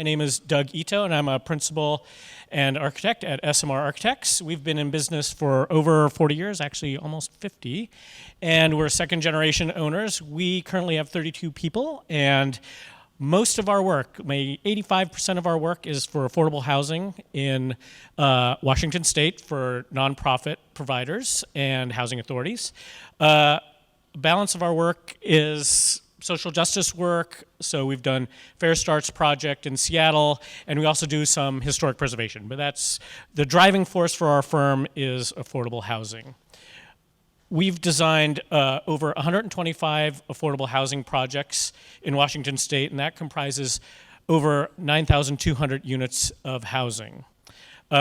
My name is Doug Ito, and I'm a principal and architect at SMR Architects. We've been in business for over 40 years, actually almost 50, and we're second generation owners. We currently have 32 people, and most of our work, maybe 85% of our work, is for affordable housing in Washington State for nonprofit providers and housing authorities. Balance of our work is social justice work, so we've done Fair Starts project in Seattle, and we also do some historic preservation, but that's the driving force for our firm is affordable housing. We've designed over 125 affordable housing projects in Washington State, and that comprises over 9,200 units of housing.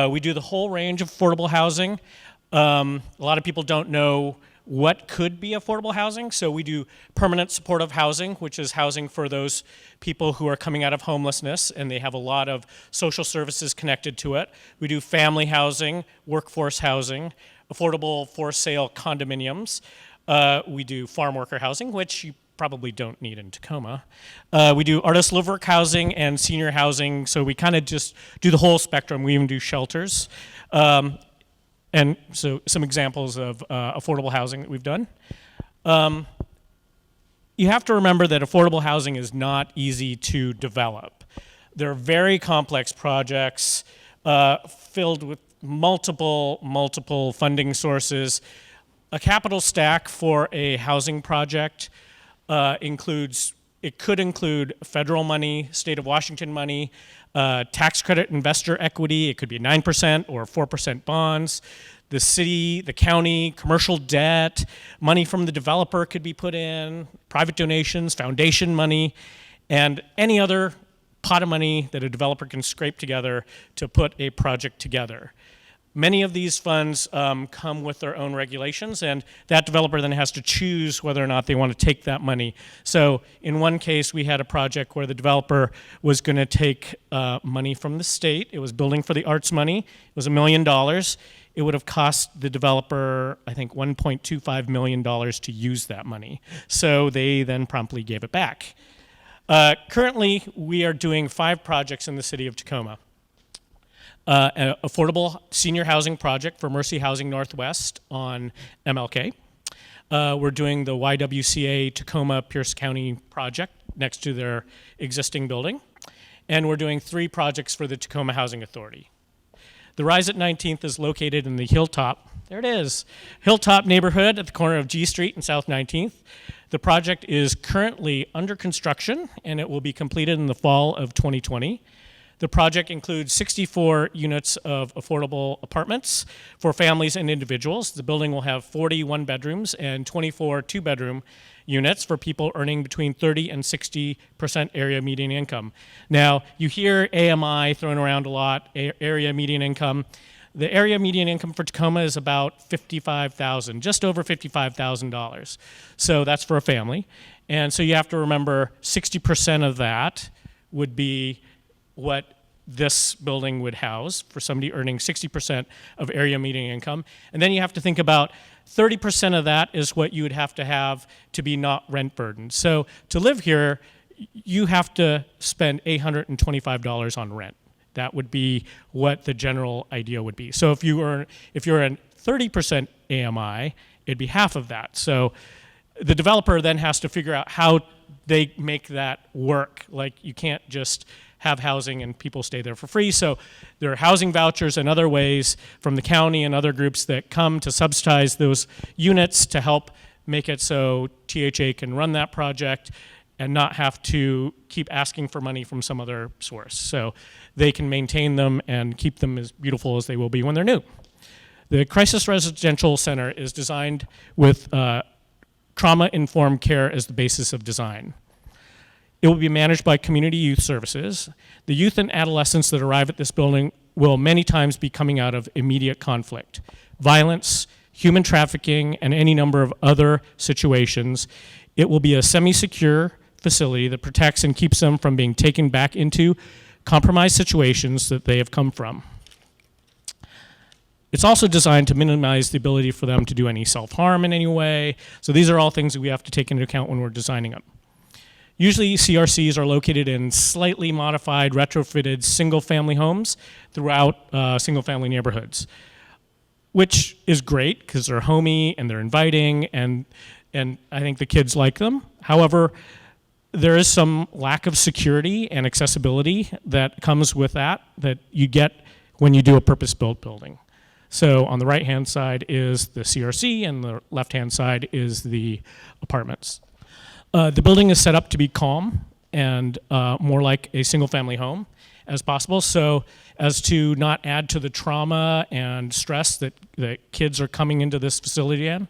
We do the whole range of affordable housing. A lot of people don't know what could be affordable housing. So we do permanent supportive housing, which is housing for those people who are coming out of homelessness, and they have a lot of social services connected to it. We do family housing, workforce housing, affordable for sale condominiums. We do farm worker housing, which you probably don't need in Tacoma. We do artist live work housing and senior housing, so we kind of just do the whole spectrum. We even do shelters. And so some examples of affordable housing that we've done. You have to remember that affordable housing is not easy to develop. They're very complex projects filled with multiple funding sources. A capital stack for a housing project could include federal money, state of Washington money, tax credit investor equity. It could be 9% or 4% bonds. The city, the county, commercial debt, money from the developer could be put in, private donations, foundation money, and any other pot of money that a developer can scrape together to put a project together. Many of these funds come with their own regulations, and that developer then has to choose whether or not they want to take that money. So in one case, we had a project where the developer was going to take money from the state. It was building for the arts money. It was $1 million. It would have cost the developer, I think, $1.25 million to use that money. So they then promptly gave it back. Currently, we are doing 5 projects in the city of Tacoma. An affordable senior housing project for Mercy Housing Northwest on MLK. We're doing the YWCA Tacoma Pierce County project next to their existing building. And we're doing 3 projects for the Tacoma Housing Authority. The Rise at 19th is located in the Hilltop, there it is, Hilltop neighborhood at the corner of G Street and South 19th. The project is currently under construction, and it will be completed in the fall of 2020. The project includes 64 units of affordable apartments for families and individuals. The building will have 40 one-bedrooms and 24 two-bedroom units for people earning between 30% and 60% area median income. Now, you hear AMI thrown around a lot, area median income. The area median income for Tacoma is about $55,000, just over $55,000. So that's for a family. And so you have to remember 60% of that would be what this building would house for somebody earning 60% of area median income. And then you have to think about 30% of that is what you would have to be not rent burdened. So to live here, you have to spend $825 on rent. That would be what the general idea would be. So if you're in 30% AMI, it'd be half of that. So the developer then has to figure out how they make that work. Like, you can't just have housing and people stay there for free. So there are housing vouchers and other ways from the county and other groups that come to subsidize those units to help make it so THA can run that project and not have to keep asking for money from some other source. So they can maintain them and keep them as beautiful as they will be when they're new. The Crisis Residential Center is designed with trauma-informed care as the basis of design. It will be managed by Community Youth Services. The youth and adolescents that arrive at this building will many times be coming out of immediate conflict, violence, human trafficking, and any number of other situations. It will be a semi-secure facility that protects and keeps them from being taken back into compromised situations that they have come from. It's also designed to minimize the ability for them to do any self-harm in any way. So these are all things that we have to take into account when we're designing them. Usually CRCs are located in slightly modified, retrofitted single-family homes throughout single-family neighborhoods, which is great because they're homey and they're inviting, and I think the kids like them. However, there is some lack of security and accessibility that comes with that you get when you do a purpose-built building. So on the right-hand side is the CRC, and the left-hand side is the apartments. The building is set up to be calm and more like a single-family home as possible, so as to not add to the trauma and stress that kids are coming into this facility in.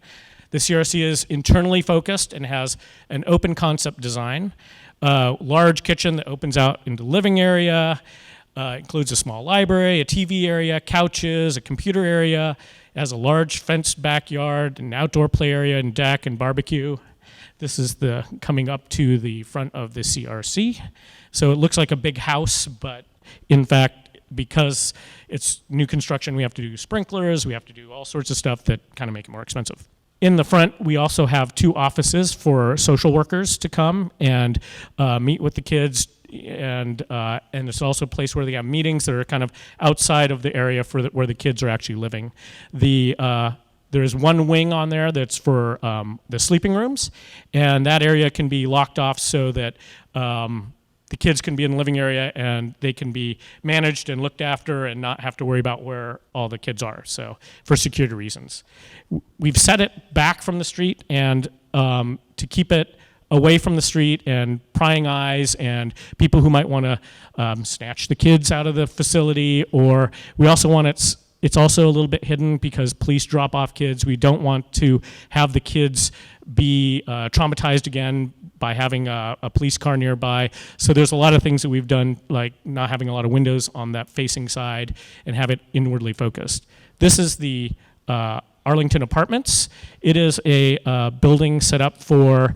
The CRC is internally focused and has an open concept design. Large kitchen that opens out into the living area, includes a small library, a TV area, couches, a computer area. It has a large fenced backyard, an outdoor play area, and deck and barbecue. This is the coming up to the front of the CRC. So it looks like a big house, but in fact, because it's new construction, we have to do sprinklers, we have to do all sorts of stuff that kind of make it more expensive. In the front, we also have 2 offices for social workers to come and meet with the kids, and it's also a place where they have meetings that are kind of outside of the area where the kids are actually living. There's one wing on there that's for the sleeping rooms, and that area can be locked off so that the kids can be in the living area and they can be managed and looked after and not have to worry about where all the kids are, so for security reasons. We've set it back from the street and to keep it away from the street and prying eyes and people who might want to snatch the kids out of the facility, or we also want it's also a little bit hidden because police drop off kids. We don't want to have the kids be traumatized again by having a police car nearby. So there's a lot of things that we've done, like not having a lot of windows on that facing side and have it inwardly focused. This is the Arlington Apartments. It is a building set up for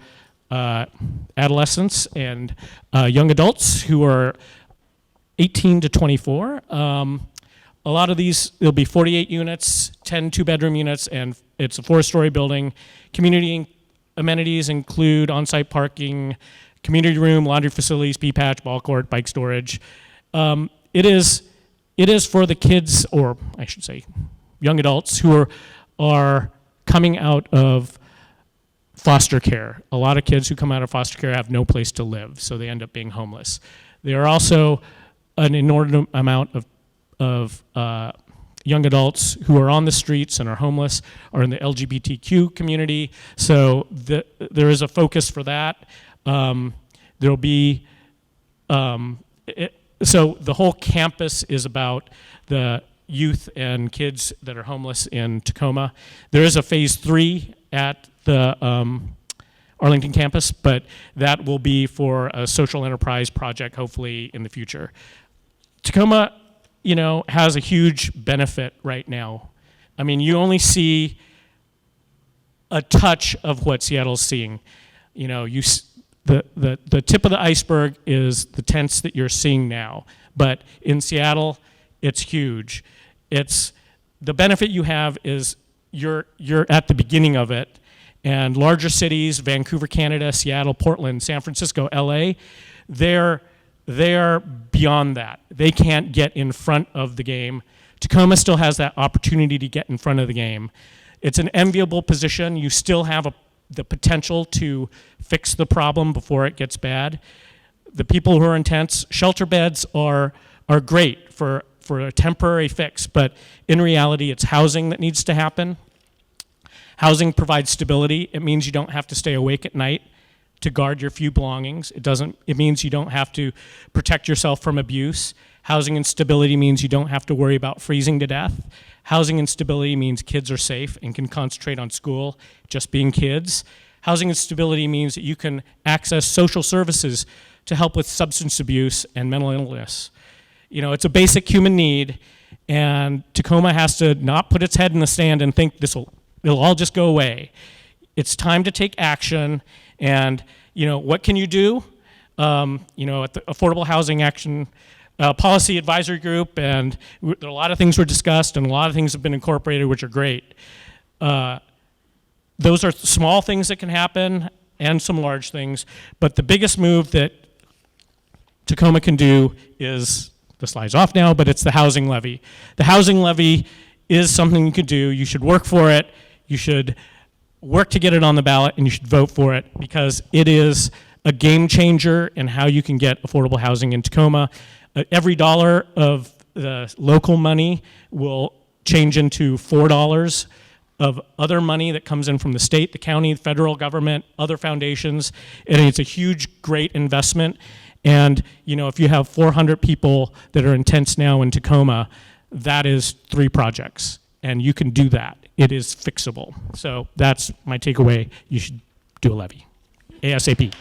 adolescents and young adults who are 18 to 24. A lot of these, there'll be 48 units, 10 2-bedroom units, and it's a 4-story building. Community amenities include on-site parking, community room, laundry facilities, pee patch, ball court, bike storage. It is for the kids, or I should say young adults, who are coming out of foster care. A lot of kids who come out of foster care have no place to live, so they end up being homeless. There are also an inordinate amount of young adults who are on the streets and are homeless, are in the LGBTQ community, so there is a focus for that. There'll be, so the whole campus is about the youth and kids that are homeless in Tacoma. There is a phase 3 at the Arlington campus, but that will be for a social enterprise project hopefully in the future. Tacoma, has a huge benefit right now. I mean, you only see a touch of what Seattle's seeing. The tip of the iceberg is the tents that you're seeing now, but in Seattle, it's huge. The benefit you have is you're at the beginning of it, and larger cities, Vancouver, Canada, Seattle, Portland, San Francisco, LA, they're beyond that. They can't get in front of the game. Tacoma still has that opportunity to get in front of the game. It's an enviable position. You still have the potential to fix the problem before it gets bad. The people who are in tents, shelter beds are great for a temporary fix, but in reality, it's housing that needs to happen. Housing provides stability. It means you don't have to stay awake at night to guard your few belongings. It means you don't have to protect yourself from abuse. Housing instability means you don't have to worry about freezing to death. Housing instability means kids are safe and can concentrate on school, just being kids. Housing instability means that you can access social services to help with substance abuse and mental illness. It's a basic human need, and Tacoma has to not put its head in the sand and think it'll all just go away. It's time to take action. And what can you do? At the Affordable Housing Action Policy Advisory Group, and there are a lot of things were discussed, and a lot of things have been incorporated, which are great. Those are small things that can happen. and some large things. But the biggest move that Tacoma can do is, the slide's off now, but it's the housing levy. The housing levy is something you could do. You should work for it. You should work to get it on the ballot, and you should vote for it because it is a game changer in how you can get affordable housing in Tacoma. Every dollar of the local money will change into $4 of other money that comes in from the state, the county, the federal government, other foundations, and it's a huge, great investment. And you know, if you have 400 people that are in tents now in Tacoma, that is 3 projects, and you can do that. It is fixable. So that's my takeaway. You should do a levy, ASAP.